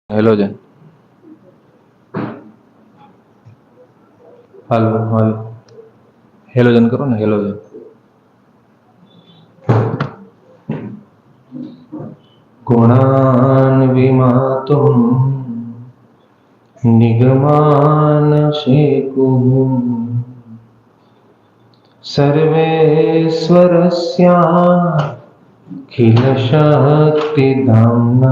Halogen હાલો હાલો halogen કરો ને halogen ગુણાન્વિમાતુમ નિગમાનશેકુઃ સર્વેશ્વરસ્યાખિલશક્તિધામ્નઃ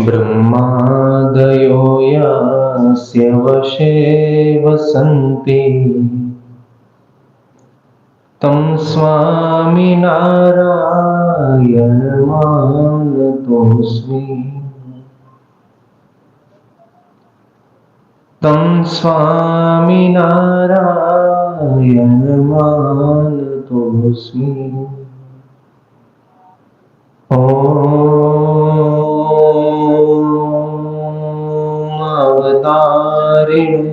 બ્રહ્માદયો યસ્ય વશે વસન્તિ તં સ્વામિનારાયણમાનતોસ્મિ તં સ્વામિનારાયણમાનતોસ્મિ અવતારિણે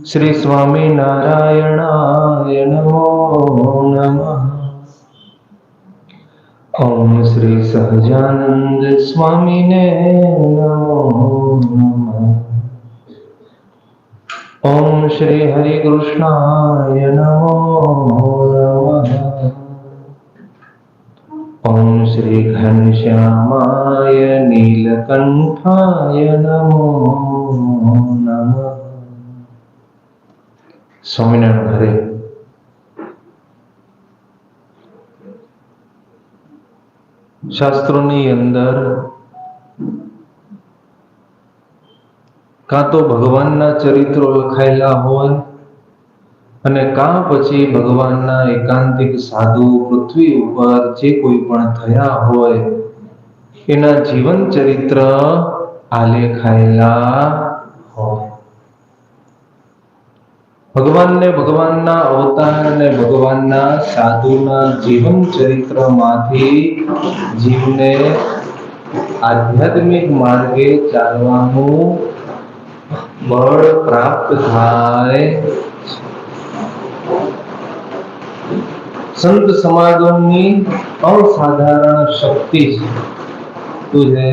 Shri સ્વામિનારાયણાય નમો નમઃ. ઓમ શ્રી સહજાનંદ સ્વામીને નમો નમઃ. ઓમ શ્રી હરિ કૃષ્ણાય નમો નમઃ. ઓમ શ્રી ઘનશ્યામાય નીલકંઠાય નમો નમઃ. સ્વામિનારાયણ હરે. શાસ્ત્રોની અંદર કાં તો ભગવાનના ચરિત્રો લખાયેલા હોય અને કાં પછી ભગવાનના એકાંતિક સાધુ પૃથ્વી ઉપર જે કોઈ પણ થયા હોય એના જીવન ચરિત્ર આલેખાયેલા હોય. ભગવાનને ભગવાનના અવતાર અને ભગવાનના સાધુના જીવન ચરિત્રમાંથી જીવને આધ્યાત્મિક માર્ગે ચાલવાનું બળ પ્રાપ્ત થાય. સંત સમાગમની અસાધારણ શક્તિ છે.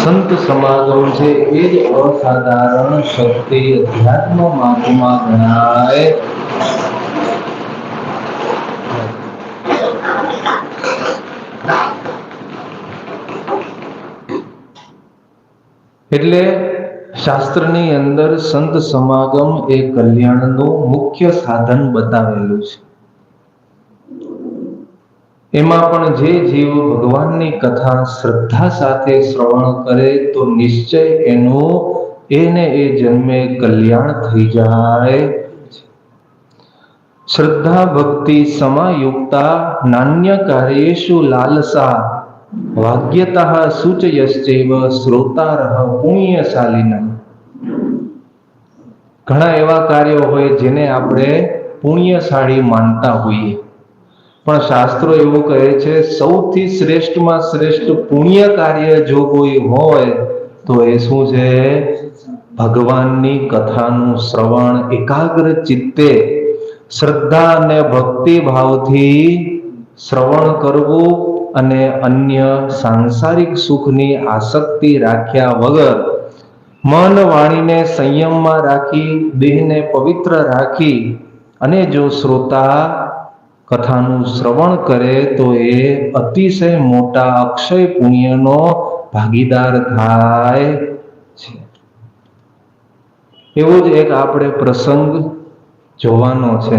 સંત સમાગમ છે એ જ અસાધારણ શક્તિ અધ્યાત્મ માર્ગમાં ગણાય. એટલે શાસ્ત્રની અંદર સંત સમાગમ એ કલ્યાણનું મુખ્ય સાધન બતાવેલું છે. એમાં પણ જે જીવ ભગવાનની કથા શ્રદ્ધા સાથે શ્રવણ કરે તો નિશ્ચય એને એ જન્મે કલ્યાણ થઈ જાય. શ્રદ્ધા ભક્તિ સમાયુક્તા નાન્ય કાર્યેષુ લાલસા વાગ્યતઃ સૂચયશ્ચૈવ શ્રોતારઃ પુણ્યશાલિનઃ. ઘણા એવા કાર્યો હોય જેને આપણે પુણ્યશાળી માનતા હોઈએ, પણ શાસ્ત્રો એવું કહે છે સૌથી શ્રેષ્ઠમાં શ્રેષ્ઠ પુણ્ય કાર્ય જો કોઈ હોય તો એ શું છે? ભગવાનની કથાનું શ્રવણ એકાગ્ર ચિત્તે શ્રદ્ધા અને ભક્તિ ભાવથી શ્રવણ કરવું અને અન્ય સાંસારિક સુખની આસક્તિ રાખ્યા વગર મન વાણીને સંયમમાં રાખી, દેહને પવિત્ર રાખી અને જો શ્રોતા કથાનું શ્રવણ કરે તો એ અતિશય મોટા અક્ષય પુણ્યનો ભાગીદાર થાય છે. એવો જ એક આપણે પ્રસંગ જોવાનો છે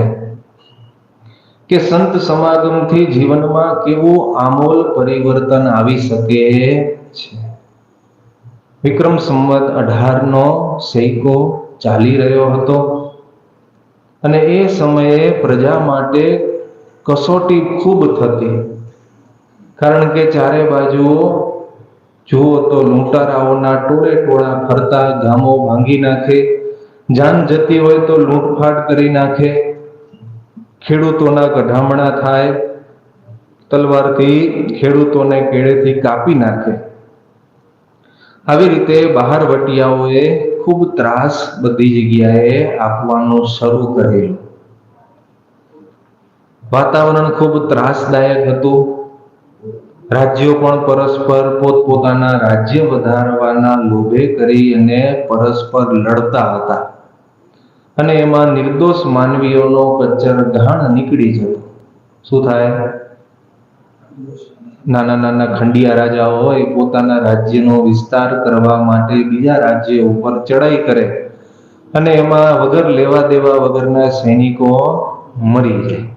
કે સંત સમાગમથી જીવનમાં કેવું આમૂલ પરિવર્તન આવી શકે છે. વિક્રમ સંવત 18નો સૈકો ચાલી રહ્યો હતો અને એ સમયે પ્રજા માટે કસોટી ખૂબ થતી, કારણ કે ચારે બાજુ જુઓ તો લૂંટારાઓના ટોળે ટોળા ફરતા, ગામો ભાંગી નાખે, જાન જતી હોય તો લૂંટફાટ કરી નાખે, ખેડૂતોના કઢામણા થાય, તલવારથી ખેડૂતોને કેળેથી કાપી નાખે. આવી રીતે બહારવટિયાઓએ ખૂબ ત્રાસ બધી જગ્યાએ આપવાનું શરૂ કરેલું. વાતાવરણ ખૂબ ત્રાસદાયક હતું. રાજ્યો પણ પરસ્પર પોતપોતાના રાજ્ય વધારવાના લોભે કરી અને પરસ્પર લડતા હતા અને એમાં નિર્દોષ માનવીઓનો કચ્ચરઘાણ નીકળી જતો. શું થાય? નાના નાના ખંડિયા રાજાઓ હોય પોતાના રાજ્યનો વિસ્તાર કરવા માટે બીજા રાજ્ય ઉપર ચડાઈ કરે અને એમાં વગર લેવા દેવા વગરના સૈનિકો મરી જાય.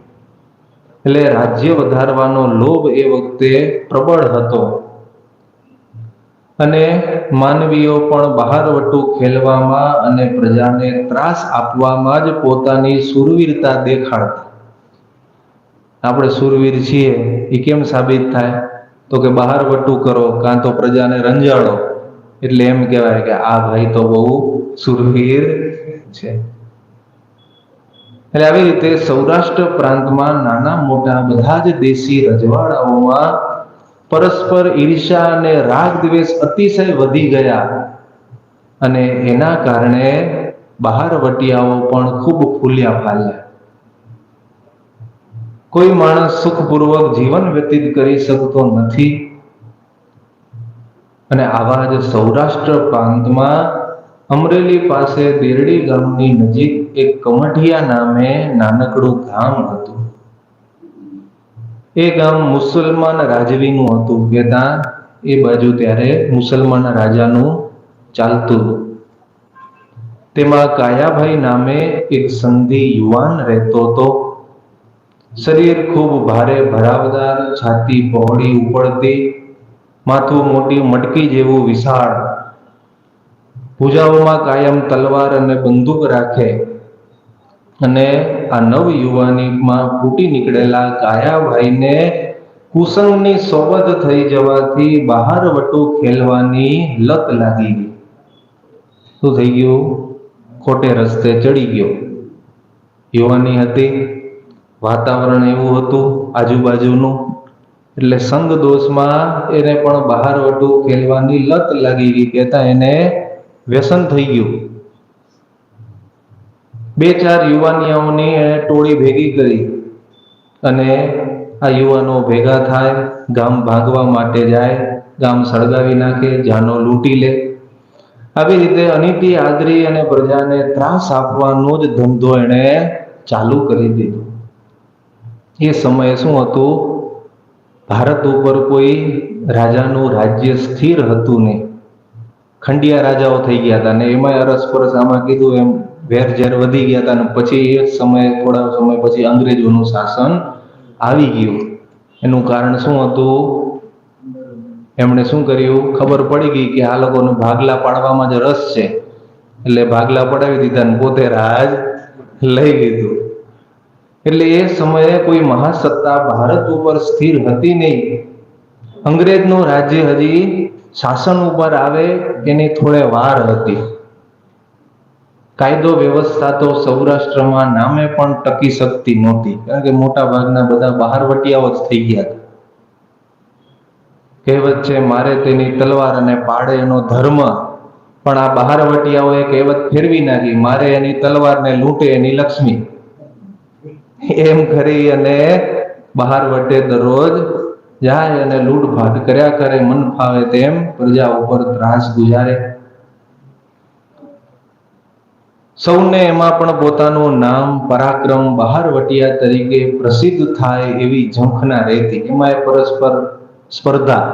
એટલે રાજ્ય વધારવાનો લોભ એ વખતે પ્રબળ હતો અને માનવીઓ પણ બહારવટું ખેલવામાં અને પ્રજાને ત્રાસ આપવામાં જ પોતાની શૂરવીરતા દેખાડતા. આપણે શૂરવીર છીએ એ કેમ સાબિત થાય? તો કે બહારવટું કરો કાં તો પ્રજાને રંજાડો એટલે એમ કહેવાય કે આ ભાઈ તો બહુ શૂરવીર છે. એટલે આવી રીતે સૌરાષ્ટ્ર પ્રાંતમાં નાના મોટા બધા જ દેશી રજવાડાઓમાં પરસ્પર ઈર્ષ્યા અને રાગ દ્વેષ અતિશય વધી ગયા અને એના કારણે બહારવટિયાઓ પણ ખૂબ ફૂલ્યા ફાલ્યા. કોઈ માણસ સુખપૂર્વક જીવન વ્યતીત કરી શકતો નથી અને આવા જ સૌરાષ્ટ્ર પ્રાંતમાં અમરેલી પાસે દેરડી ગામની નજીક એક કમઠિયા નામે નાનકડું ગામ હતું. એ ગામ મુસલમાન રાજવીનું હતું કે ત્યાં એ બાજુ ત્યારે મુસલમાન રાજાનું ચાલતું. તેમાં કાયાભાઈ નામે એક સંધી યુવાન રહેતો હતો. શરીર ખૂબ ભારે ભરાવદાર, છાતી પહોળી ઉપડતી, માથું મોટી મટકી જેવું વિશાળ, ભુજાઓમાં કાયમ તલવાર અને બંદૂક રાખે અને આ નવ યુવાનીમાં ફૂટી નીકળેલા કાયાભાઈને કુસંગની સોબત થઈ જવાથી બહારવટું ખેલવાની લત લાગી ગઈ. શું થઈ ગયું? ખોટે રસ્તે ચડી ગયો. યુવાની હતી, વાતાવરણ એવું હતું આજુબાજુનું, એટલે સંગ દોષમાં એને પણ બહારવટું ખેલવાની લત લાગી ગઈ. કહેતા એને વ્યસન થઈ ગયું. બે ચાર યુવાનિયાઓની એને ટોળી ભેગી કરી અને આ યુવાનો ભેગા થાય, ગામ ભાગવા માટે જાય, ગામ સળગાવી નાખે, જાનો લૂંટી લે. આવી રીતે અનીતિ આદરી અને પ્રજાને ત્રાસ આપવાનો જ ધંધો એણે ચાલુ કરી દીધો. એ સમયે શું હતું? ભારત ઉપર કોઈ રાજાનું રાજ્ય સ્થિર હતું નહીં. ખંડિયા રાજાઓ થઈ ગયા હતા ને એમાં અરસપરસ આમાં કીધું એમ વેરઝેર વધી ગયા હતા. અને પછી એ સમયે થોડા સમય પછી અંગ્રેજોનું શાસન આવી ગયું. એનું કારણ શું હતું? એમણે શું કર્યું? ખબર પડી ગઈ કે આ લોકોને ભાગલા પાડવામાં જ રસ છે, એટલે ભાગલા પડાવી દીધા ને પોતે રાજ લઈ લીધું. એટલે એ સમયે કોઈ મહાસત્તા ભારત ઉપર સ્થિર હતી નહીં. અંગ્રેજનું રાજ્ય હજી શાસન ઉપર આવે એની થોડે વાર હતી. કાયદો વ્યવસ્થા તો સૌરાષ્ટ્રમાં નામે પણ ટકી શકતી નહોતી, કારણ કે મોટા ભાગના બધા બહારવટીયાઓ જ થઈ ગયા હતા. કહેવત છે, મારે તેની તલવાર અને પાડે એનો ધર્મ. પણ આ બહારવટીયાઓએ કહેવત ફેરવી નાખી, મારે એની તલવાર ને લૂંટે એની લક્ષ્મી. એમ કરી અને બહારવટે દરરોજ જાય અને લૂંટફાટ કર્યા કરે, મન ફાવે તેમ પ્રજા ઉપર ત્રાસ ગુજારે. સૌને એમાં પણ પોતાનું નામ પરાક્રમ બહારવટિયા તરીકે પ્રસિદ્ધ થાય એવી ઝંખના રહેતી. એમાં પરસ્પર સ્પર્ધા,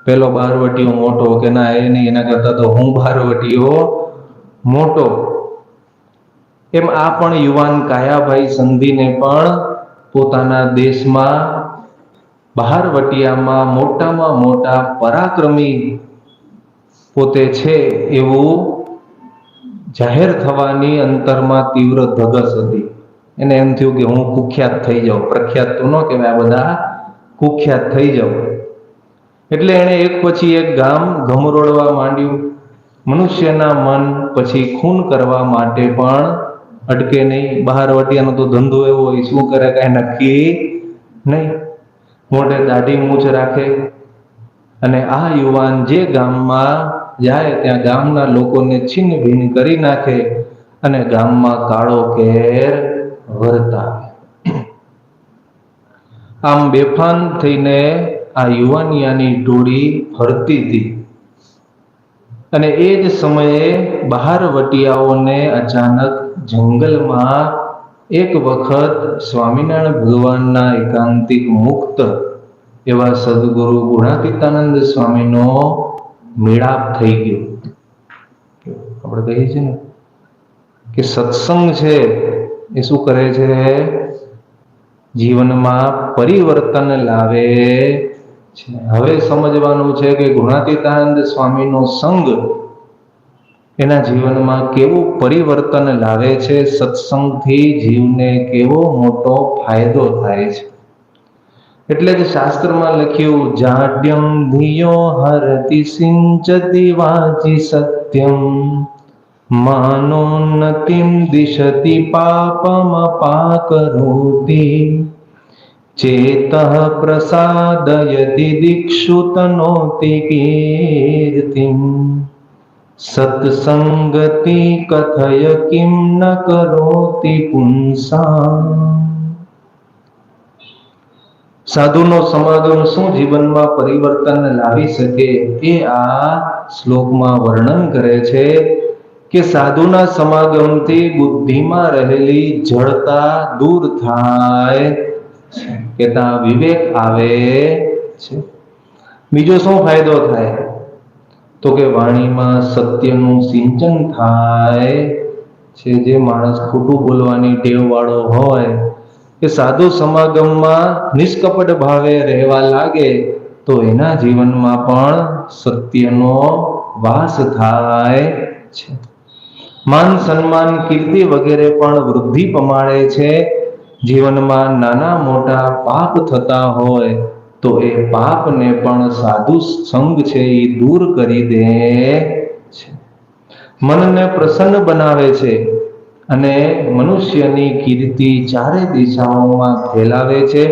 પેલો બહારવટીયો મોટો કે ના એ નહીં, એના કરતા તો હું બહારવટીયો મોટો. એમ આ પણ યુવાન કાયાભાઈ સંધીને પણ પોતાના દેશમાં બહારવટિયામાં મોટામાં મોટા પરાક્રમી પોતે છે એવું જાહેર થવાની અંતરમાં તીવ્ર ધગશ હતી. એને એમ થયું કે હું કુખ્યાત થઈ જાઉં. પ્રખ્યાત તો ન કહેવાય, આ બધા કુખ્યાત થઈ જાઉં. એટલે એણે એક પછી એક ગામ ગમરોળવા માંડ્યું. મનુષ્યના મન પછી ખૂન કરવા માટે પણ અટકે નહીં. બહારવટિયાનો તો ધંધો એવો હોય, શું કરે કાંઈ નક્કી નહીં. મોઢે દાઢી મૂછ રાખે અને આ યુવાન જે ગામમાં જાય ત્યાં ગામના લોકોને છિન્ન ભિન્ન કરી નાખે અને ગામમાં કાળો કેર વર્તાવે. આમ બેફાન થઈને આ યુવાનિયાની ટોળી ફરતી હતી. અને એ જ સમયે બહારવટિયાઓને અચાનક જંગલમાં એક વખત સ્વામિનારાયણ ભગવાનના એકાંતિક મુક્ત એવા સદગુરુ ગુણાતીતાનંદ સ્વામીનો મેળાપ થઈ ગયો. આપણે કહીએ છીએ ને કે સત્સંગ છે એ શું કરે છે? જીવનમાં પરિવર્તન લાવે છે. હવે સમજવાનું છે કે ગુણાતીતાનંદ સ્વામીનો સંગ એના જીવનમાં કેવું પરિવર્તન લાવે છે. સત્સંગથી જીવને કેવો મોટો ફાયદો થાય છે. એટલે જ શાસ્ત્રમાં લખ્યું, જાડ્યમ ધિયો હરતિ સિંચતિ વાચી સત્યમ માનોન્નતિમ દિશતિ પાપમ પાકરોતિ ચેતઃ પ્રસાદયતિ દિક્ષુ તનોતિ કીર્તિમ સત્સંગતિ કથય કિમ ન કરોતિ પુંસામ. સાધુનો સમાગમ શું જીવનમાં પરિવર્તન લાવી શકે એ આ શ્લોકમાં વર્ણન કરે છે કે સાધુના સમાગમથી બુદ્ધિમાં રહેલી જડતા દૂર થાય કે ત્યાં વિવેક આવે છે. બીજો શું ફાયદો થાય? તો કે વાણીમાં સત્યનું સિંચન થાય છે. જે માણસ ખોટું બોલવાની ટેવ વાળો હોય કે સાધુ સમાગમમાં નિષ્કપટ ભાવે રહેવા લાગે તો એના જીવનમાં પણ સત્યનો વાસ થાય છે. માન સન્માન કીર્તિ વગેરે પણ વૃદ્ધિ પમાડે છે. જીવનમાં નાના મોટા પાપ થતા હોય તો એ પાપને પણ સાધુ સંગ છે એ દૂર કરી દે છે. મનને પ્રસન્ન બનાવે છે અને મનુષ્યની કીર્તિ ચારે દિશાઓમાં ફેલાવે છે.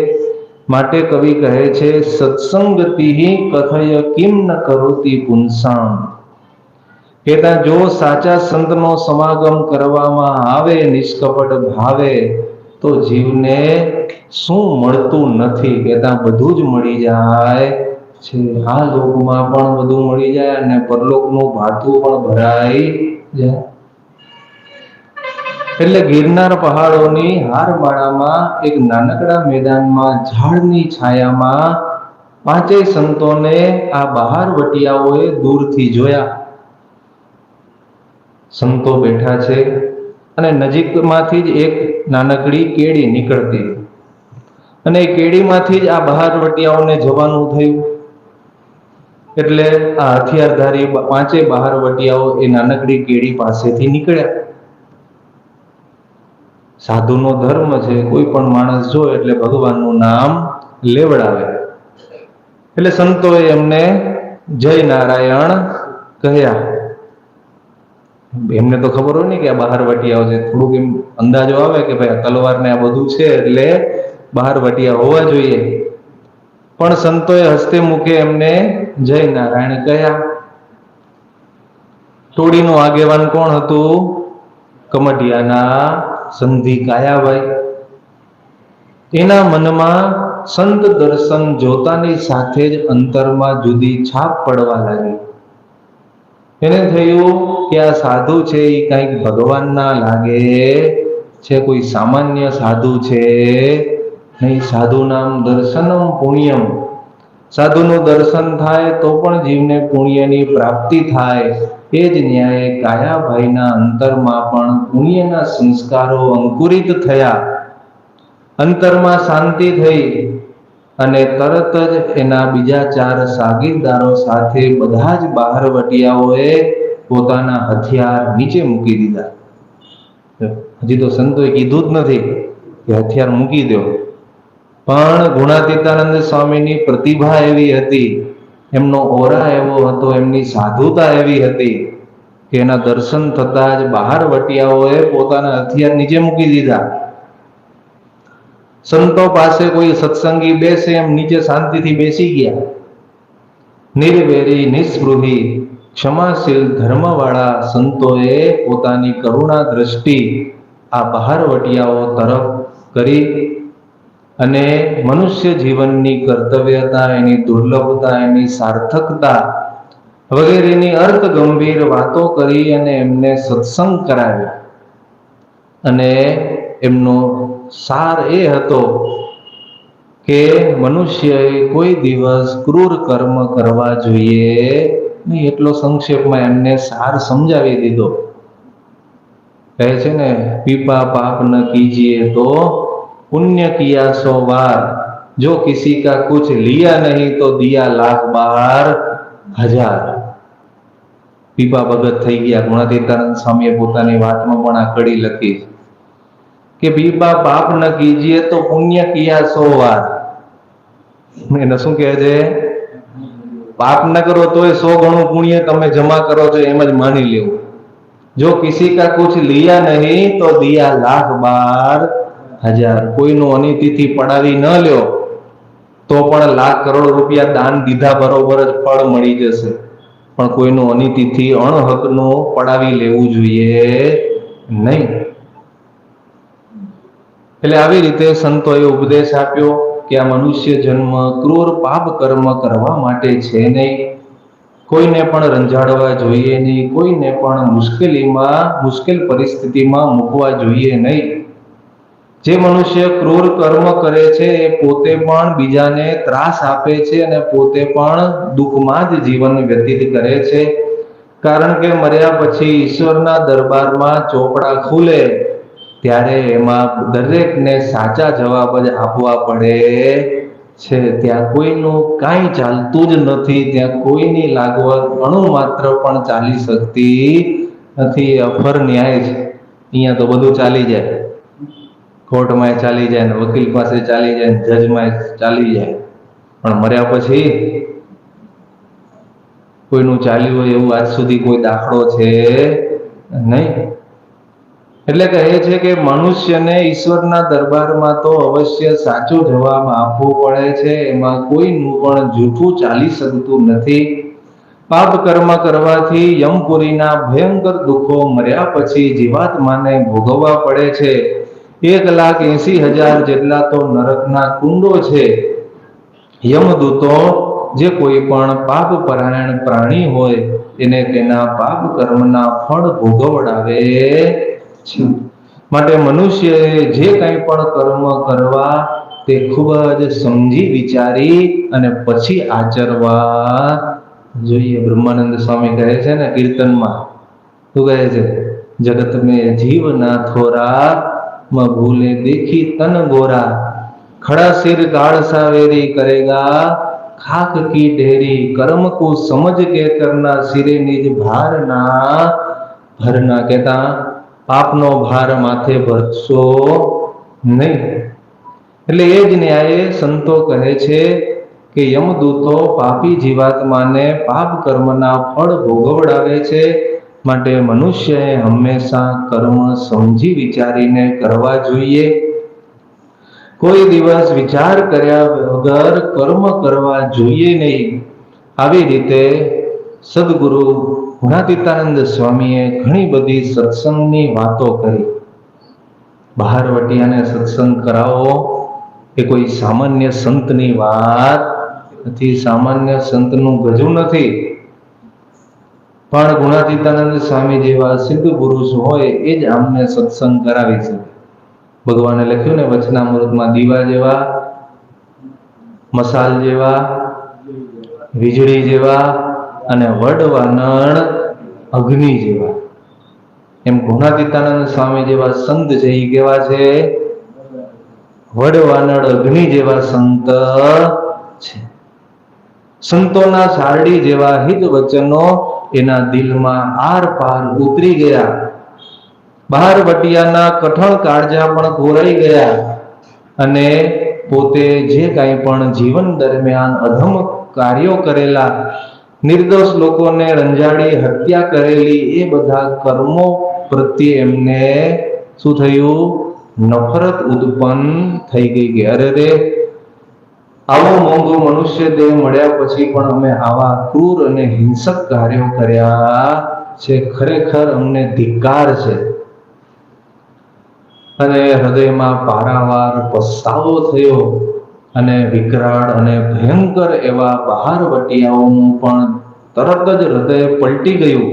માટે કવિ કહે છે, સત્સંગતિ કથય કિમ ન કરોતિ પુંસામ. કહેતા જો સાચા સંતનો સમાગમ કરવામાં આવે નિષ્કપટ ભાવે તો જીવને શું મળતું નથી? કહેતા બધું જ મળી જાય છે. આ લોકમાં પણ બધું મળી જાય અને પરલોકનું ભાથું પણ ભરાઈ જાય. એટલે ગિરનાર પહાડોની હારમાળામાં એક નાનકડા મેદાનમાં ઝાડની છાયામાં પાંચેય સંતોને આ બહારવટિયાઓએ દૂરથી જોયા. સંતો બેઠા છે અને નજીકમાંથી જ એક નાનકડી કેડી નીકળતી અને એ કેડીમાંથી જ આ બહારવટિયાઓને જવાનું થયું. એટલે આ હથિયારધારી પાંચેય બહારવટિયાઓ એ નાનકડી કેડી પાસેથી નીકળ્યા. સાધુનો ધર્મ છે, કોઈ પણ માણસ જો એટલે ભગવાનનું નામ લેવડાવે. એટલે સંતોએ એમને જય નારાયણ કહ્યા. એમને તો ખબર હોય ને કે આ બહારવટિયાઓ છે, થોડુંક એમ અંદાજો આવે કે ભાઈ આ તલવાર ને આ બધું છે એટલે બહારવટિયા હોવા જોઈએ. પણ સંતોએ હસ્તે મુખે એમને જય નારાયણ કહ્યા. ટોળીનું આગેવાન કોણ હતું? કમઢિયાના સંધિ કાયાભાઈ. એના મનમાં સંત દર્શન જોતાની સાથે જ અંતરમાં જુદી છાપ પડવા લાગી. એને થયું કે આ સાધુ છે એ કંઈક ભગવાનના લાગે છે, કોઈ સામાન્ય સાધુ છે નહીં. સાધુ નામ દર્શનમ પુણ્યમ. સાધુનું દર્શન થાય તો પણ જીવને પુણ્યની પ્રાપ્તિ થાય. એ જ ન્યાય કાયાભાઈના અંતરમાં પણ પુણ્યના સંસ્કારો અંકુરિત થયા. અંતરમાં શાંતિ થઈ અને તરત જ એના બીજા 4 સાગીરદારો સાથે બધા જ બહારવટિયાઓએ પોતાના હથિયાર નીચે મૂકી દીધા. હજી તો સંતોએ કીધું જ નથી કે હથિયાર મૂકી દો, પણ ગુણાતીતાનંદ સ્વામીની પ્રતિભા એવી હતી, એમનો ઓરા એવો હતો, એમની સાધુતા એવી હતી કે એના દર્શન થતા જ બહારવટિયાઓએ પોતાના હથિયાર નીચે મૂકી દીધા. સંતો પાસે કોઈ સત્સંગી બેસે એમ નીચે શાંતિથી બેસી ગયા. નિર્વેરી નિસ્પૃહી ક્ષમાશીલ ધર્મવાળા સંતોએ પોતાની કરુણા દ્રષ્ટિ આ બહારવટિયાઓ તરફ કરી અને મનુષ્ય જીવનની કર્તવ્યતા, એની દુર્લભતા, એની સાર્થકતા વગેરેની અર્થ ગંભીર વાતો કરી અને એમને સત્સંગ કરાવ્યા. અને એમનો સાર એ હતો કે મનુષ્યએ કોઈ દિવસ ક્રૂર કર્મ કરવા જોઈએ નહીં. એટલો સંક્ષેપમાં એમને સાર સમજાવી દીધો. કહે છે ને, પીપા પાપ ન કીજીએ તો पुण्य किया 100 बार, जो किसी का कुछ लिया नहीं तो दिया लाख बार हजार. પીપા ભગત થઈ ગયા. ગુણાતીતાનંદ સ્વામીએ પોતાની વાતમાં પણ આ કડી લખી કે પીપા પાપ ન કીજીએ તો પુણ્ય કિયા 100 વાર. એને શું કહે છે? પાપ ન કરો તોય 100 ગણું પુણ્ય તમે જમા કરો છો એમ જ માની લેવું. જો કિસી કા કુછ લિયા નહીં તો દિયા લાખ બાર हजार. કોઈનું અનિતિથી પડાવી ન લ્યો તો પણ લાખ કરોડ રૂપિયા દાન દીધા બરોબર જ ફળ મળી જશે. પણ કોઈનું અનિતિથી અણહકનું પડાવી લેવું જોઈએ નહીં. એટલે આવી રીતે સંતોએ ઉપદેશ આપ્યો કે આ મનુષ્ય જન્મ ક્રૂર પાપ કર્મ કરવા માટે છે નહીં. કોઈને પણ રંજાડવા જોઈએ નહીં, કોઈને પણ મુશ્કેલ પરિસ્થિતિમાં મૂકવા જોઈએ નહીં. જે મનુષ્ય ક્રૂર કર્મ કરે છે એ પોતે પણ બીજાને ત્રાસ આપે છે અને પોતે પણ દુઃખમાં જ જીવન વ્યતીત કરે છે. કારણ કે મર્યા પછી ઈશ્વરના દરબારમાં ચોપડા ખુલે ત્યારે એમાં દરેકને સાચા જવાબ જ આપવા પડે છે. ત્યાં કોઈનું કાંઈ ચાલતું જ નથી. ત્યાં કોઈની લાગવત અણુ માત્ર પણ ચાલી શકતી નથી. અફર ન્યાય છે. અહીંયા તો બધું ચાલી જાય. કોર્ટમાં ચાલી જાય ને વકીલ પાસે ચાલી જાય ને જજમાં ચાલી જાય. પણ મર્યા પછી કોઈનું ચાલ્યું હોય એવું આજ સુધી કોઈ દાખલો છે નહીં. એટલે કહે છે કે મનુષ્યને ઈશ્વરના દરબારમાં તો અવશ્ય સાચો જવાબ આપવો પડે છે. એમાં કોઈનું પણ જૂઠું ચાલી શકતું નથી. પાપ કર્મ કરવાથી યમપુરીના ભયંકર દુઃખો મર્યા પછી જીવાત્માને ભોગવવા પડે છે. 1,80,000 જેટલા તો નરકના કુંડો છે. યમદૂતો જે કોઈ પણ પાપ પરાયણ પ્રાણી હોય એને તેના પાપ કર્મના ફળ ભોગવડાવે છે. માટે મનુષ્યએ જે કંઈ પણ કર્મ કરવા તે ખૂબ જ સમજી વિચારી અને પછી આચરવા જોઈએ. બ્રહ્માનંદ સ્વામી કહે છે ને કીર્તનમાં, શું કહે છે? જગત મેં જીવ ના થોરા भूले देखी तन गोरा, खड़ा सिर गाढ़ सावेरी करेगा खाक की ढेरी, कर्म को समझ के करना सिरे निज भार ना भरना. कहता પાપનો ભાર માથે ભરશો નહીં. એટલે એ જ ન્યાયે સંતો કહે છે કે યમદૂતો પાપી જીવાત્માને પાપ કર્મના ફળ ભોગવડાવે છે. માટે મનુષ્યએ હંમેશા કર્મ સમજી વિચારીને કરવા જોઈએ. કોઈ દિવસ વિચાર કર્યા વગર કર્મ કરવા જોઈએ નહીં. આવી રીતે સદગુરુ ગુણાતીતાનંદ સ્વામીએ ઘણી બધી સત્સંગની વાતો કરી. બહારવટિયાને સત્સંગ કરાવો એ કોઈ સામાન્ય સંતની વાત નથી, સામાન્ય સંતનું ગજું નથી. પણ ગુણાતીતાનંદ સ્વામી જેવા સિદ્ધ પુરુષ હોય એ જ આમને સત્સંગ કરાવી શકે. ભગવાને લખ્યું ને વચનામૃતમાં, દીવા જેવા, મસાલ જેવા, વીજળી જેવા અને વડવાનળ અગ્નિ જેવા. એમ ગુણાતીતાનંદ સ્વામી જેવા સંત છે એ કેવા છે? વડવાનળ અગ્નિ જેવા સંત છે. સંતોના સારડી જેવા હિત વચનો એના દિલમાં આર પાર ઉતરી ગયા. બહારવટિયાના કઠણ કાળજા પણ કોરાઈ ગયા અને પોતે જે કાંઈ પણ જીવન દરમિયાન અધમ કાર્યો કરેલા, નિર્દોષ લોકોને રંજાડી હત્યા કરેલી, એ બધા કર્મો પ્રત્યે એમને શું થયું? નફરત ઉત્પન્ન થઈ ગઈ કે અરે રે, આવો મોંઘો મનુષ્ય દેહ મળ્યા પછી પણ અમે આવા ક્રૂર અને હિંસક કાર્યો કર્યા છે, ખરેખર અમને ધિક્કાર છે. અને હૃદયમાં પારાવાર પસ્તાવો થયો અને વિકરાળ અને ભયંકર એવા બહારવટિયાઓનું પણ તરત જ હૃદય પલટી ગયું.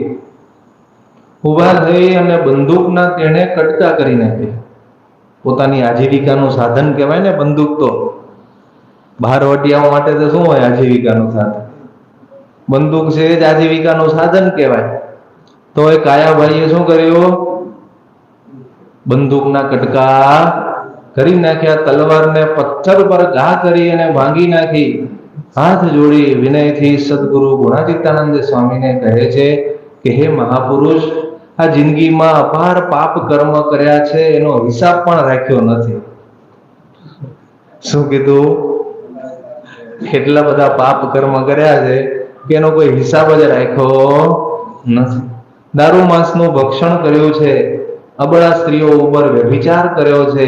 ઊભા થઈ અને બંદૂકના તેણે કટકા કરી નાખ્યા. પોતાની આજીવિકાનું સાધન કહેવાય ને બંદૂક. તો બહારવટિયાઓ માટે તો શું હોય આજીવિકાનું સાધન? બંદૂક છે જ આજીવિકાનું સાધન કહેવાય. તો એ કાયાભાઈએ શું કર્યું? બંદૂકના કટકા કરી નાખ્યા. તલવારને પથ્થર પર ઘા કરી અને ભાંગી નાખી. હાથ જોડી વિનયથી સદગુરુ ગુણાતીતાનંદ સ્વામીને કહે છે કે હે મહાપુરુષ, આ જિંદગીમાં અપાર પાપ કર્મ કર્યા છે, એનો હિસાબ પણ રાખ્યો નથી. શું કીધું? કેટલા બધા પાપ કર્મ કર્યા છે કે એનો કોઈ હિસાબ જ રાખ્યો નથી. દારૂ માંસનું ભક્ષણ કર્યું છે, અબળા સ્ત્રીઓ ઉપર વ્યભિચાર કર્યો છે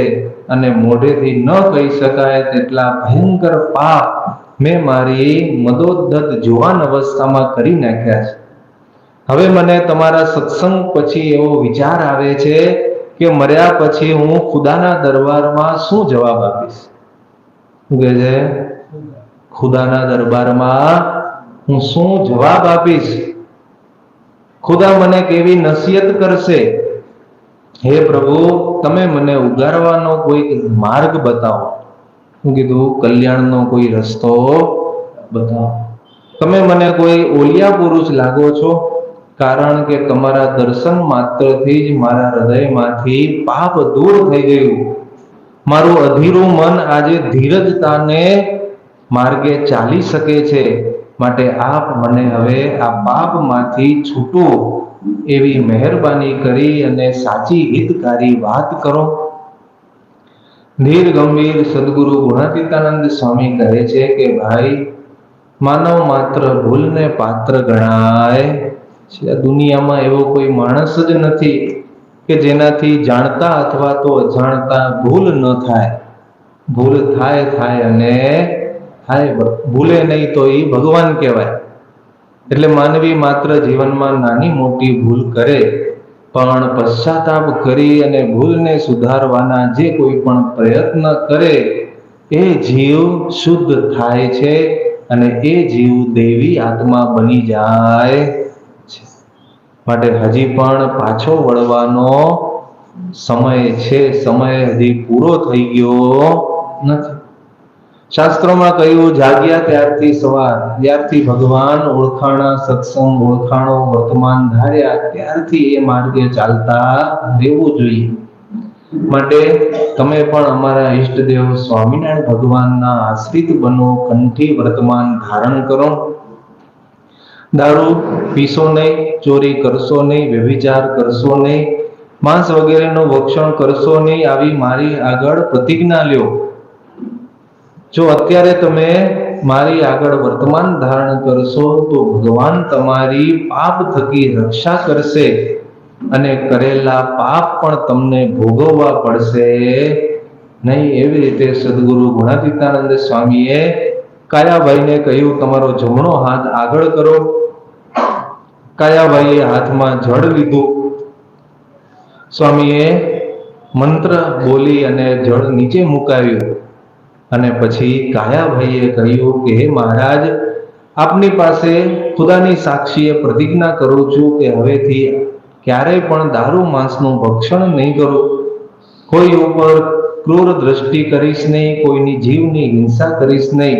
અને મોઢેથી ન કહી શકાય તેટલા ભયંકર પાપ મેં મારી મદોદ્ધત જુવાન અવસ્થામાં કરી નાખ્યા છે. હવે મને તમારા સત્સંગ પછી એવો વિચાર આવે છે કે મર્યા પછી હું ખુદાના દરબારમાં શું જવાબ આપીશ? શું કહે છે? ખુદાના દરબારમાં હું શું જવાબ આપીશ? ખુદા મને કેવી નસીહત કરશે? હે પ્રભુ, તમે મને ઉગારવાનો કોઈક માર્ગ બતાવો. શું કીધું? કલ્યાણનો કોઈ રસ્તો બતાવો. તમે મને કોઈ ઓલિયા પુરુષ લાગો છો, કારણ કે તમારા દર્શન માત્રથી જ મારા હૃદયમાંથી પાપ દૂર થઈ ગયું. મારું અધીરું મન આજે ધીરજતાને માર્ગે ચાલી શકે છે. માટે આપ મને હવે આ પાપમાંથી છૂટો એવી મહેરબાની કરી અને સાચી હિતકારી વાત કરો. ધીર ગંભીર સદગુરુ ગુણાતીતાનંદ સ્વામી કહે છે કે ભાઈ, માનવ માત્ર ભૂલને પાત્ર ગણાય છે. આ દુનિયામાં એવો કોઈ માણસ જ નથી કે જેનાથી જાણતા અથવા તો અજાણતા ભૂલ ન થાય. ભૂલ થાય અને થાય, ભૂલે નહીં તો એ ભગવાન કહેવાય. એટલે માનવી માત્ર જીવનમાં નાની મોટી ભૂલ કરે, પણ પશ્ચાતાપ કરી અને ભૂલને સુધારવાના જે કોઈ પણ પ્રયત્ન કરે એ જીવ શુદ્ધ થાય છે અને એ જીવ દેવી આત્મા બની જાય છે. માટે હજી પણ પાછો વળવાનો સમય છે. સમય હજી પૂરો થઈ ગયો નથી. શાસ્ત્રોમાં કહ્યું, જાગ્યા ત્યારથી સવાર, ત્યારથી ભગવાન ઓળખાણા, સત્સંગ ઓળખાણો, વર્તમાન ધાર્યા, ત્યારથી એ માર્ગે ચાલતા રહેવું જોઈએ. માટે તમે પણ અમારા ઈષ્ટદેવ સ્વામિનારાયણ ભગવાનના આશ્રિત બનો, કંઠી વર્તમાન ધારણ કરો. દારૂ પીશો નહીં, ચોરી કરશો નહીં, વ્યભિચાર કરશો નહીં, માંસ વગેરેનું ભક્ષણ કરશો નહીં, આવી મારી આગળ પ્રતિજ્ઞા લ્યો. જો અત્યારે તમે મારી આગળ વર્તમાન ધારણ કરશો તો ભગવાન તમારી પાપ થકી રક્ષા કરશે અને કરેલા પાપ પણ તમને ભોગવવા પડશે નહીં. એવી રીતે સદગુરુ ગુણાતીતાનંદ સ્વામીએ કાયાભાઈને કહ્યું, તમારો જમણો હાથ આગળ કરો. કાયાભાઈએ હાથમાં જળ લીધું. સ્વામીએ મંત્ર બોલી અને જળ નીચે મુકાવ્યું અને પછી કાયાભાઈએ કહ્યું કે હે મહારાજ, આપની પાસે ખુદાની સાક્ષીએ પ્રતિજ્ઞા કરું છું કે હવેથી ક્યારેય પણ દારૂ માંસનું ભક્ષણ નહીં કરું, કોઈ ઉપર ક્રૂર દ્રષ્ટિ કરીશ નહીં, કોઈની જીવની હિંસા કરીશ નહીં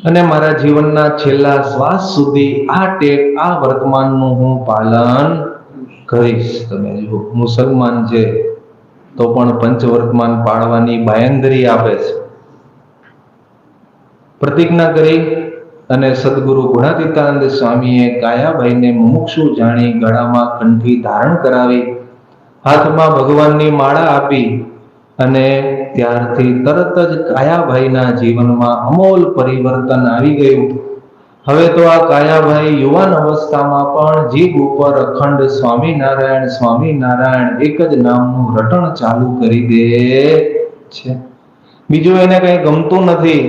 અને મારા જીવનના છેલ્લા શ્વાસ સુધી આ ટેક, આ વર્તમાનનું હું પાલન કરીશ. તમે જો મુસલમાન છે તો પણ પંચવર્તમાન પાળવાની બાંયધરી આપે છે. પ્રતિજ્ઞા કરી અને સદગુરુ ગુણાતીતાનંદ સ્વામીએ કાયાભાઈને મુમુક્ષુ જાણી ગળામાં કંઠી ધારણ કરાવી, હાથમાં ભગવાનની માળા આપી અને ત્યારથી તરત જ કાયાભાઈના જીવનમાં અમોલ પરિવર્તન આવી ગયું. હવે તો આ કાયાભાઈ યુવાન અવસ્થામાં પણ જીભ ઉપર અખંડ સ્વામિનારાયણ સ્વામિનારાયણ એક જ નામનું રટણ ચાલુ કરી દે છે. બીજું એને કઈ ગમતું નથી.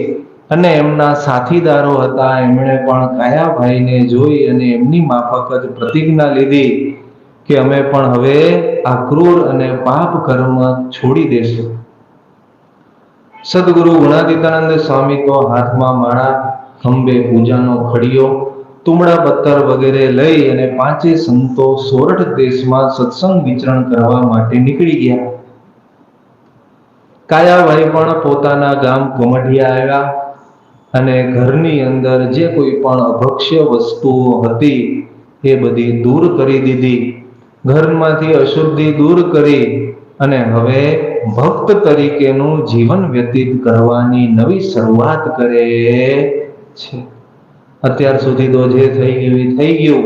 અને એમના સાથીદારો હતા, એમણે પણ કાયાભાઈને જોઈ અને એમની માફક જ પ્રતિજ્ઞા લીધી કે અમે પણ હવે આ ક્રૂર અને પાપ કર્મ છોડી દેશું. સદગુરુ ગુણાતીતાનંદ સ્વામી તો હાથમાં માળા, ખંભે પૂજાનો ખડીયો, તુમડા પત્તર વગેરે લઈ અને પાંચે સંતો સોરઠ દેશમાં સત્સંગ વિચરણ કરવા માટે નીકળી ગયા. કાયાભાઈ પણ પોતાના ગામ કમઢિયા આવ્યા અને ઘરની અંદર જે કોઈ પણ અભક્ષ્ય વસ્તુઓ હતી એ બધી દૂર કરી દીધી. ઘરમાંથી અશુદ્ધિ દૂર કરી અને હવે ભક્ત તરીકેનું જીવન વ્યતીત કરવાની નવી શરૂઆત કરે છે. અત્યાર સુધી તો જે થઈ ગયું થઈ ગયું,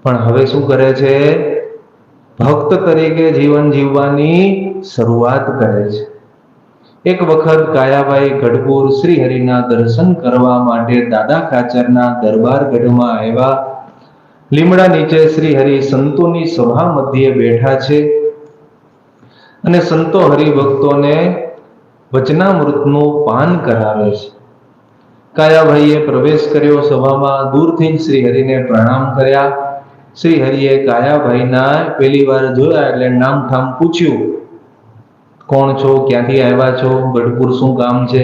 પણ હવે શું કરે છે? ભક્ત તરીકે જીવન જીવવાની શરૂઆત કરે છે. એક વખત કાયાભાઈ ગઢપુર શ્રી હરિના દર્શન કરવા માટે દાદા ખાચરના દરબાર ગઢમાં આવ્યા. લીમડા નીચે શ્રી હરિ સંતોની સભા મધ્યે બેઠા છે અને સંતો હરિભક્તોને વચનામૃતનું પાન કરાવે છે. કાયાભાઈએ પ્રવેશ કર્યો સભામાં. દૂરથી શ્રી હરિને પ્રણામ કર્યા. શ્રી હરિએ કાયાભાઈના પહેલી વાર જોયા એટલે નામ ઠામ પૂછ્યું, કોણ છો, ક્યાંથી આવ્યા છો, ગઢપુર શું કામ છે?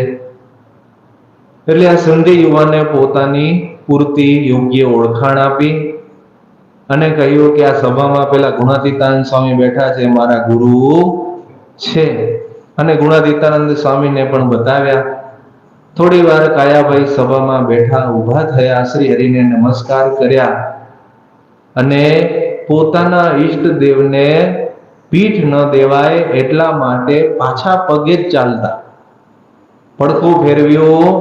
એટલે આ સંધિ યુવાને પોતાની પૂરતી યોગ્ય ઓળખાણ આપી અને કહ્યું કે આ સભામાં પેલા ગુણાતીતાનંદ સ્વામી બેઠા છે, મારા ગુરુ છે. અને ગુણાતીતાનંદ સ્વામીને પણ બતાવ્યા. થોડી વાર કાયાભાઈ સભામાં બેઠા ઊભા થયા, શ્રી હરિને નમસ્કાર કર્યા અને પોતાના ઈષ્ટદેવને પીઠ ન દેવાય એટલા માટે પાછા પગે જ ચાલતા, પડખું ફેરવ્યું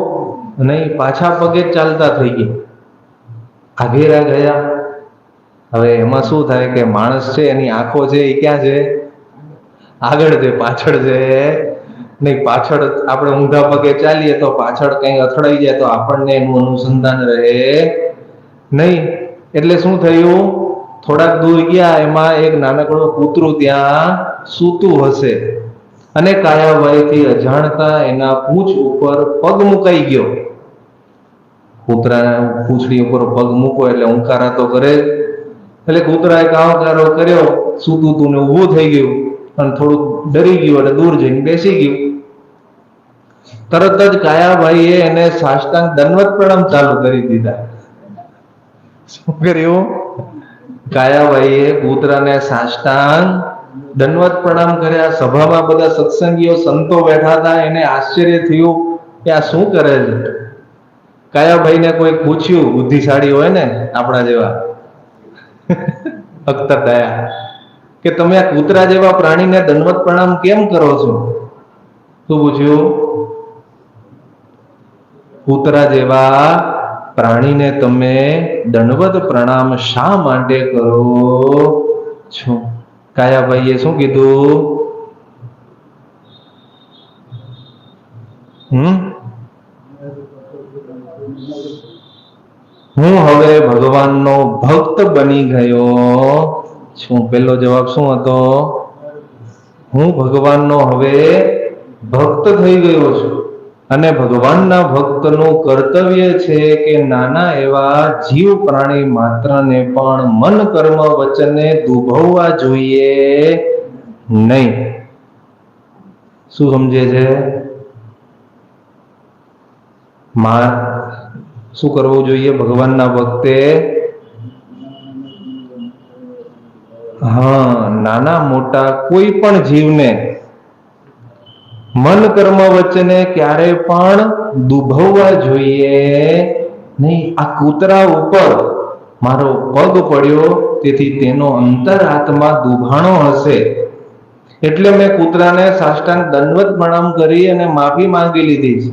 નહીં, પાછા પગે જ ચાલતા થઈ ગયા, આઘેરા ગયા. હવે એમાં શું થાય કે માણસ છે એની આંખો છે એ ક્યાં છે? આગળ છે, પાછળ છે નહીં. પાછળ આપણે ઊંધા પગે ચાલીએ તો પાછળ કઈ અથડાઈ જાય તો આપણને એનું અનુસંધાન રહે નહીં. એટલે શું થયું? થોડાક દૂર ગયા, એમાં એક નાનકડું કૂતરું ત્યાં સૂતું હશે અને કાયાભાઈથી અજાણતા એના પૂંછ ઉપર પગ મુકાઈ ગયો. કૂતરાના પૂંછડી ઉપર પગ મૂકો એટલે ઊંકારા તો કરે જ. એટલે કૂતરાએ કાવકારો કર્યો, સૂતું તું ને ઊભું થઈ ગયું અને થોડુંક ડરી ગયું એટલે દૂર જઈને બેસી ગયું. તરત જ કાયાભાઈએ એને સાષ્ટાંગ દંડવત પ્રણામ ચાલુ કરી દીધા. શું કર્યું? કાયાભાઈએ કૂતરાને સાષ્ટાંગ દંડવત પ્રણામ કર્યા. સભામાં બધા સત્સંગીઓ સંતો બેઠા હતા. એને આશ્ચર્ય થયું કે આ શું કરે છે. કાયાભાઈને કોઈ પૂછ્યું, બુદ્ધિશાળી હોય ને આપણા જેવા અખ્તર દયા, કે તમે આ કૂતરા જેવા પ્રાણીને દંડવત પ્રણામ કેમ કરો છો? શું પૂછ્યું? કૂતરા જેવા પ્રાણીને તમે દંડવત પ્રણામ શા માટે કરો છો? કાયાભાઈએ શું કીધું? હું હવે ભગવાનનો ભક્ત બની ગયો છું. પેલો જવાબ શું હતો? હું ભગવાનનો હવે ભક્ત થઈ ગયો છું. અને ભગવાનના ભક્તનું કર્તવ્ય છે કે નાના એવા જીવ પ્રાણી માત્રને પણ મન કર્મ વચને દુભવવા જોઈએ નહીં. શું સમજે છે? શું કરવું જોઈએ ભગવાનના ભક્તે? નાના મોટા કોઈ પણ જીવને મન કર્મ વચ્ચે ક્યારે પણ દુભવવા જોઈએ નહીં. આ કૂતરા ઉપર મારો પગ પડ્યો તેથી તેનો અંતરાત્મા દુભાણો હશે, એટલે મેં કૂતરાને સાષ્ટાંગ દંડવત પ્રણામ કરી અને માફી માંગી લીધી છે.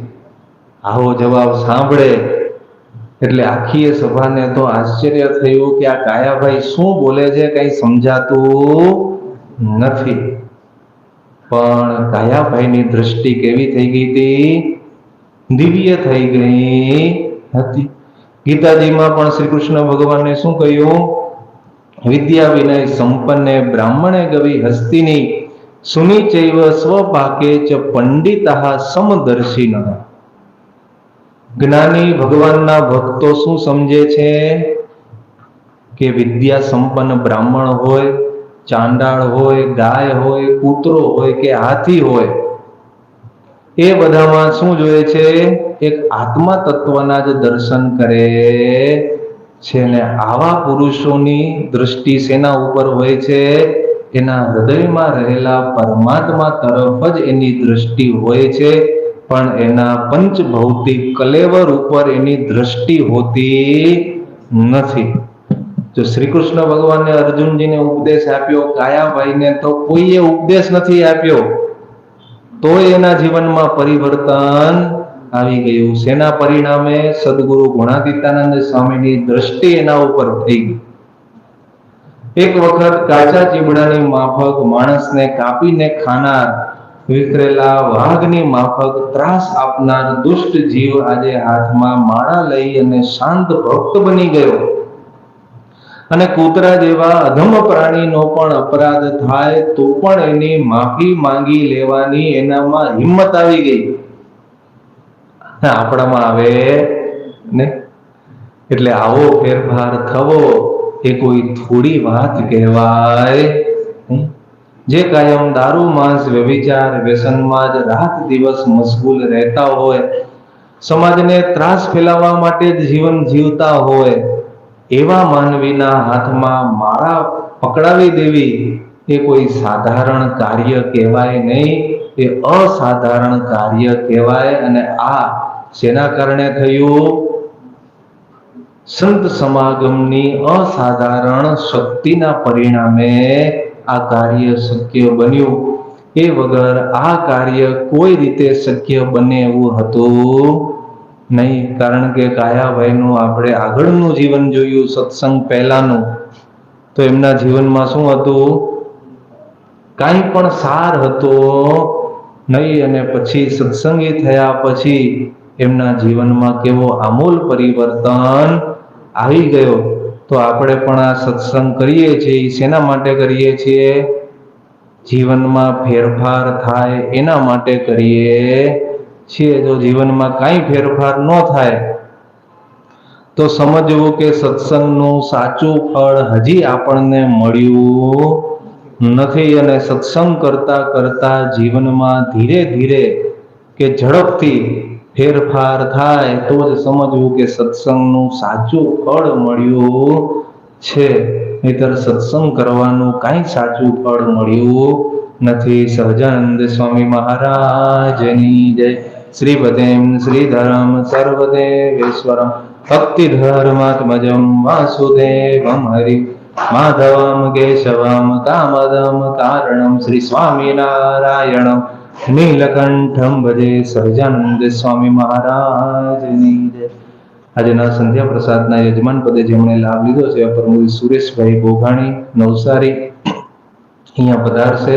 આવો જવાબ સાંભળે એટલે આખી સભાને તો આશ્ચર્ય થયું કે આ કાયાભાઈ શું બોલે છે, કઈ સમજાતું નથી. પણ કાયાભાઈની દ્રષ્ટિ કેવી થઈ ગઈ હતી? દિવ્ય થઈ ગઈ હતી. ગીતાજીમાં પણ શ્રી કૃષ્ણ ભગવાને શું કહ્યું? વિદ્યા વિનય સંપન્ને બ્રાહ્મણે ગવી હસ્તિની સુનિચૈવ સ્વપાકે ચ પંડિતઃ સમદર્શિનઃ. જ્ઞાની ભગવાનના ભક્તો શું સમજે છે કે વિદ્યા સંપન્ન બ્રાહ્મણ હોય, ચાંડાળ હોય, ગાય હોય, કૂતરો હોય કે હાથી હોય, એ બધામાં શું જોઈએ છે? એક આત્મા તત્વના જ દર્શન કરે છે. ને આવા પુરુષોની દૃષ્ટિ શેના ઉપર હોય છે? એના હૃદયમાં રહેલા પરમાત્મા તરફ જ એની દૃષ્ટિ હોય છે, પણ એના પંચ ભૌતિક કલેવર ઉપર એની દૃષ્ટિ હોતી નથી. જો શ્રી કૃષ્ણ ભગવાને અર્જુનજીને ઉપદેશ આપ્યો, કાયાભાઈને તો કોઈએ ઉપદેશ નથી આપ્યો, તો એના જીવનમાં પરિવર્તન આવી ગયું. શેના પરિણામે? સદગુરુ ગુણાતીતાનંદ સ્વામીની દ્રષ્ટિ એના ઉપર થઈ ગઈ. એક વખત કાચા ચીબડાની માફક માણસને કાપીને ખાનાર, વિખરેલા વાઘની માફક ત્રાસ આપનાર દુષ્ટ જીવ આજે હાથમાં માળા લઈ અને શાંત ભક્ત બની ગયો. અને કૂતરા જેવા અધમ પ્રાણીનો પણ અપરાધ થાય તો પણ એની માફી માંગી લેવાની એનામાં હિંમત આવી ગઈ. આપણામાં આવે ને? એટલે આવો ફેરફાર થવો એ કોઈ થોડી વાત કહેવાય. જે કાયમ દારૂ માંસ વ્યભિચાર વ્યસનમાં જ રાત દિવસ મશગુલ રહેતા હોય, સમાજને ત્રાસ ફેલાવવા માટે જ જીવન જીવતા હોય, એવા માનવીના હાથમાં માળા પકડાવી દેવી એ કોઈ સાધારણ કાર્ય કહેવાય નહીં, એ અસાધારણ કાર્ય કહેવાય. અને આ શેના કારણે થયું? સંત સમાગમની અસાધારણ શક્તિના પરિણામે આ કાર્ય શક્ય બન્યું. એ વગર આ કાર્ય કોઈ રીતે શક્ય બને એવું હતું નહીં. કારણ કે કાયાભાઈનું આપણે આગળનું જીવન જોયું, સત્સંગ પહેલાનું, તો એમના જીવનમાં શું હતું? કાંઈ પણ સાર હતો નહીં. અને પછી સત્સંગી થયા પછી એમના જીવનમાં કેવો આમૂલ પરિવર્તન આવી ગયો. તો આપણે પણ આ સત્સંગ કરીએ છીએ, શેના માટે કરીએ છીએ? જીવનમાં ફેરફાર થાય એના માટે કરીએ છીએ. જો જીવનમાં કાંઈ ફેરફાર ન થાય તો સમજવું કે સત્સંગનું સાચું ફળ હજી આપણને મળ્યું નથી. અને સત્સંગ કરતા કરતા જીવનમાં ધીરે ધીરે કે ઝડપથી ફેરફાર થાય તો જ સમજવું કે સત્સંગનું સાચું ફળ મળ્યું છે. નહીંતર સત્સંગ કરવાનું કાંઈ સાચું ફળ મળ્યું નથી. સહજાનંદ સ્વામી મહારાજની જય. શ્રીપદેમ શ્રીધરમ સર્વદેવેશ્વરમ ભક્તિ ધર્માત્મજમ વાસુદેવમ હરિ માધવમ કેશવમ કામદમ કારણમ શ્રી સ્વામિનારાયણમ નીલકંઠમ ભજે. સહજાનંદ સ્વામી મહારાજની જય. આજના સંધ્યા પ્રસાદના યજમાન પદે જેમણે લાભ લીધો છે પરમહંસ સુરેશભાઈ ગોઘાણી નવસારી, અહીંયા પધારશે.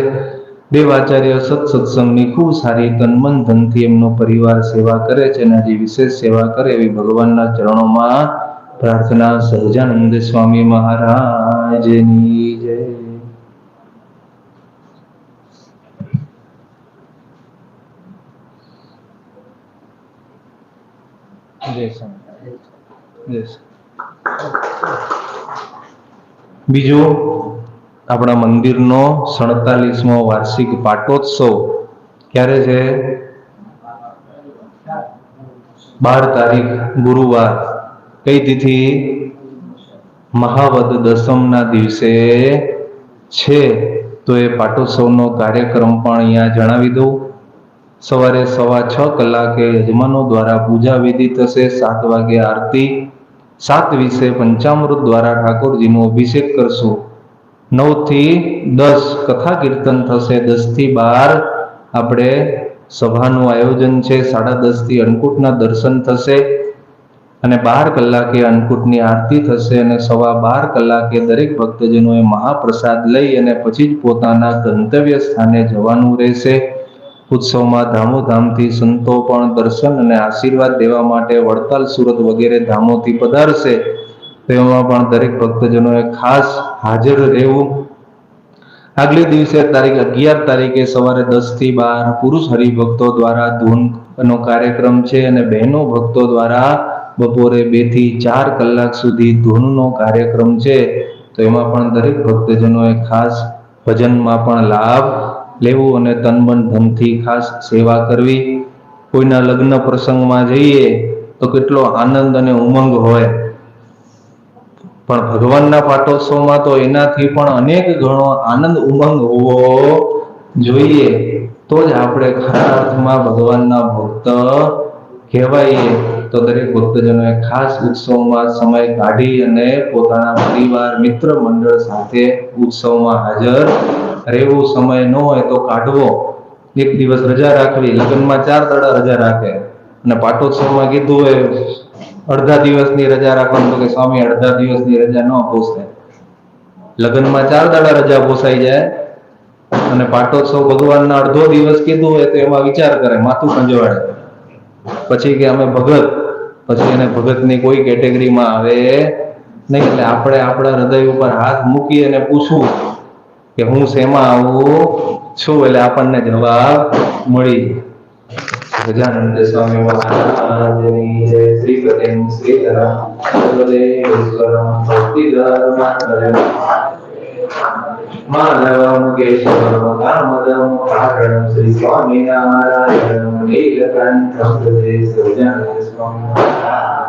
દેવાચાર્ય સત્સંગની ખૂબ સારી તન મન ધનથી એમનો પરિવાર સેવા કરે છે અને જે વિશેષ સેવા કરે એવી ભગવાનના ચરણોમાં પ્રાર્થના. સહજાનંદ સ્વામી મહારાજની જય. બીજું, આપણા મંદિરનો 47મો વાર્ષિક પાટોત્સવ ક્યારે છે? 12 તારીખ ગુરુવાર. કઈ તિથિ? મહાવદ દસમના દિવસે છે. તો એ પાટોત્સવનો કાર્યક્રમ પણ અહીંયા જણાવી દઉં. સવારે 6:15 કલાકે યજમાનો દ્વારા પૂજા વિધિ થશે. 7 વાગે આરતી. 7:20 પંચામૃત દ્વારા ઠાકોરજીનો અભિષેક કરશું. 9 થી 10 કથા કીર્તન થશે. 10 થી 12 આપણે સભાનું આયોજન છે. 10:30 થી અન્નકૂટના દર્શન થશે અને 12 કલાકે અન્નકૂટની આરતી થશે અને 12:15 કલાકે દરેક ભક્તજનોએ મહાપ્રસાદ લઈ અને પછી જ પોતાના ગંતવ્ય સ્થાને જવાનું રહેશે. ઉત્સવમાં ધામોધામથી સંતો પણ દર્શન અને આશીર્વાદ દેવા માટે વડતાલ, સુરત વગેરે ધામોથી પધારશે. તેમાં પણ દરેક ભક્તજનોએ ખાસ હાજર રહેવું. આગલે દિવસે તારીખ 11 તારીખે સવારે 10 થી 12 પુરુષ હરિભક્તો દ્વારા ધૂનનો કાર્યક્રમ છે અને બહેનો ભક્તો દ્વારા બપોરે 2 થી 4 કલાક સુધી ધૂનનો કાર્યક્રમ છે. તો એમાં પણ દરેક ભક્તજનોએ ખાસ ભજનમાં પણ લાભ લેવું અને તન મન ધનથી ખાસ સેવા કરવી. કોઈના લગ્ન પ્રસંગમાં જઈએ તો કેટલો આનંદ અને ઉમંગ હોય, પણ ભગવાનના પાટોત્સવમાં તો એનાથી પણ અનેક ગણો આનંદ ઉમંગ હોવો જોઈએ. તો જ આપણે ખરા અર્થમાં ભગવાનના ભક્ત કહેવાઈએ. તો દરેક ભક્તજનોએ ખાસ ઉત્સવમાં સમય કાઢી અને પોતાના પરિવાર, મિત્ર મંડળ સાથે ઉત્સવમાં હાજર રહેવું. સમય ન હોય તો કાઢવો. એક દિવસ રજા રાખવી. લગ્નમાં 4 દાડા રજા રાખે અને પાટોત્સવમાં કીધું હોય અડધા દિવસની રજા રાખવાનું, તો કે સ્વામી અડધા દિવસની રજા ન પોસાય. લગ્નમાં 4 દાડા રજા પોસાઈ જાય અને પાટોત્સવ ભગવાનના અડધો દિવસ કીધું હોય તો એમાં વિચાર કરે, માથું ખંજવાળે. પછી કે અમે ભગત, પછી એને ભગતની કોઈ કેટેગરીમાં આવે નહીં. એટલે આપણે આપણા હૃદય ઉપર હાથ મૂકી અને પૂછવું કે હું શેમાં આવું છું, એટલે આપણને જવાબ મળી. ગજાનંદ સ્વામી મહારાજની જય. શ્રી કૃષ્ણ શ્રી ધરમ સર્વદેશ્વરમ ભક્તિધર્મ માધવમ કેશવમ દામોદરમ કારણમ શ્રી સ્વામિનારાયણ નીલકંઠમ જય. ગજાનંદ સ્વામી મહારાજ.